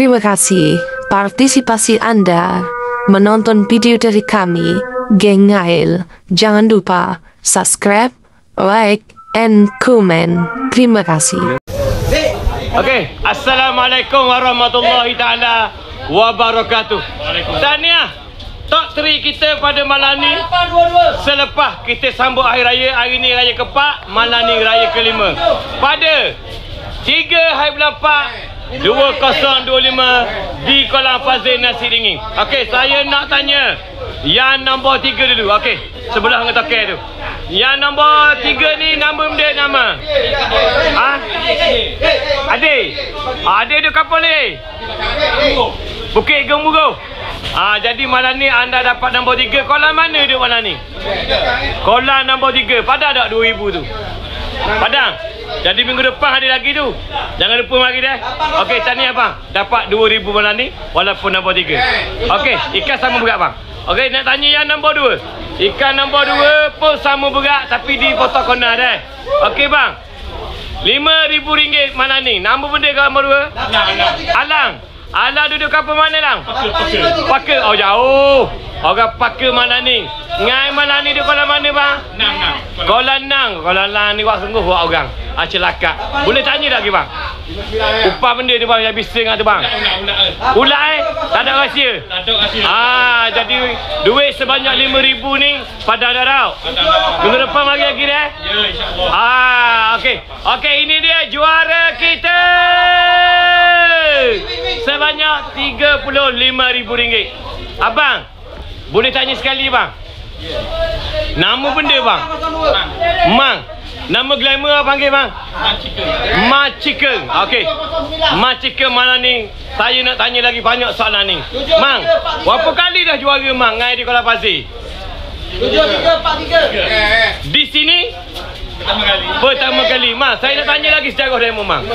Terima kasih partisipasi Anda menonton video dari kami, Geng Ngail. Jangan lupa subscribe, like, and comment. Terima kasih. Okey, Assalamualaikum warahmatullahi taala wabarakatuh. Tahniah top 3 kita pada malam ni. Selepas kita sambut hari raya, hari ni raya keempat, malam ni raya kelima. Pada 3 hari bulan 4 2025 di Kolam Fazil Nasi Dingin. Okey, saya nak tanya yang nombor 3 dulu. Okey, sebelah dengan token tu. Yang nombor 3 ni nama dia nama? Ha? Ade. Ade duduk kapal ni? Bukit Gemuruh. Jadi malam ni anda dapat nombor 3. Kolam mana duduk malam ni? Kolam nombor 3. Padang tak 2000 tu? Padang. Jadi minggu depan ada lagi tu. Jangan lupa mari dah. Okey, tahniah bang. Dapat 2000 malam ni walaupun nombor 3. Okey, ikan sama berat bang. Okey, nak tanya yang nombor 2. Ikan nombor 2 pun sama berat tapi dipotong kona dah. Okey bang. RM5,000 malam ni. Nama benda kat nombor 2? Alang. Alang duduk kapal mana lang? Paka. Oh jauh. Orang Paka malam ni. Ngai malam ni duduk kolam mana bang? Nang. Kolam Nang. Kolam Nang ni wak sungguh buat orang. Celaka. Boleh tanya lagi bang? Upah benda tu bang yang bising tu bang? Ulat tak ada rahsia? Tak ada rahsia. Jadi duit sebanyak RM5,000 ni pada dah tau. Minggu depan mari lagi dah? Ya, insyaAllah. Okey. Okey, ini dia juara kita. Sebanyak RM35,000. Abang, boleh tanya sekali bang? Nama benda bang? Mang. Nama glamour apa panggil bang? Ma Chicken. Okey. Ma Chicken malam ni saya nak tanya lagi banyak soalan ni. Mang, berapa kali dah juara mang ngai di Kolam Fazil? 7-3-4-3. Di sini? Pertama kali. Mang, saya nak tanya lagi sejarah demo mang.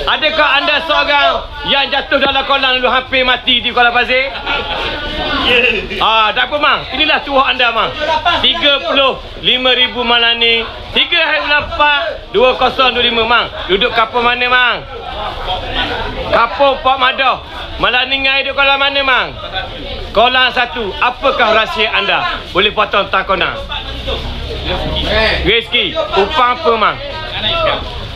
Adakah anda seorang yang jatuh dalam kolam lalu hampir mati di Kolam Fazil? Tak apa mang. Inilah tuah anda mang. RM35,000 malam ni. 3 hari bulan 4 2025 mang. Duduk kapal mana mang? Kapal Port Madah. Malam ni ngai duduk kolam mana mang? Kolam 1. Apakah rahsia anda? Boleh potong tangkona. Rezeki. Upah apa mang?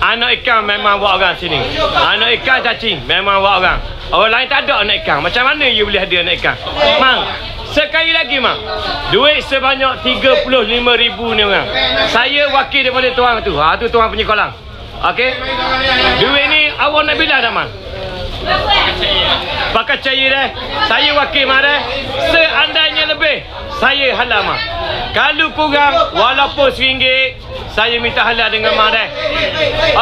Anak ikan memang buat orang sini. Anak ikan cacing memang buat orang. Orang lain tak ada anak ikan. Macam mana you boleh ada anak ikan? Mang, sekali lagi mang. Duit sebanyak RM35,000 ni orang. Saya wakil daripada tuan tu. Tu tuan punya kolam. Okey. Duit ni awak nak bilang dah mang? Pakai cair dah. Saya wakil mang dah. Seandainya lebih, saya halal mang. Kalau kurang walaupun RM1, saya minta halal dengan mang dah.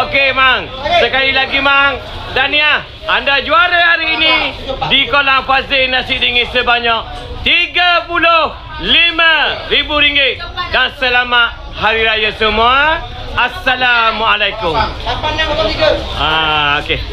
Okey mang. Sekali lagi mang. Tahniah, anda juara hari ini di Kolam Fazil Nasi Dingin sebanyak RM35,000. Dan selamat Hari Raya semua. Assalamualaikum. Okey.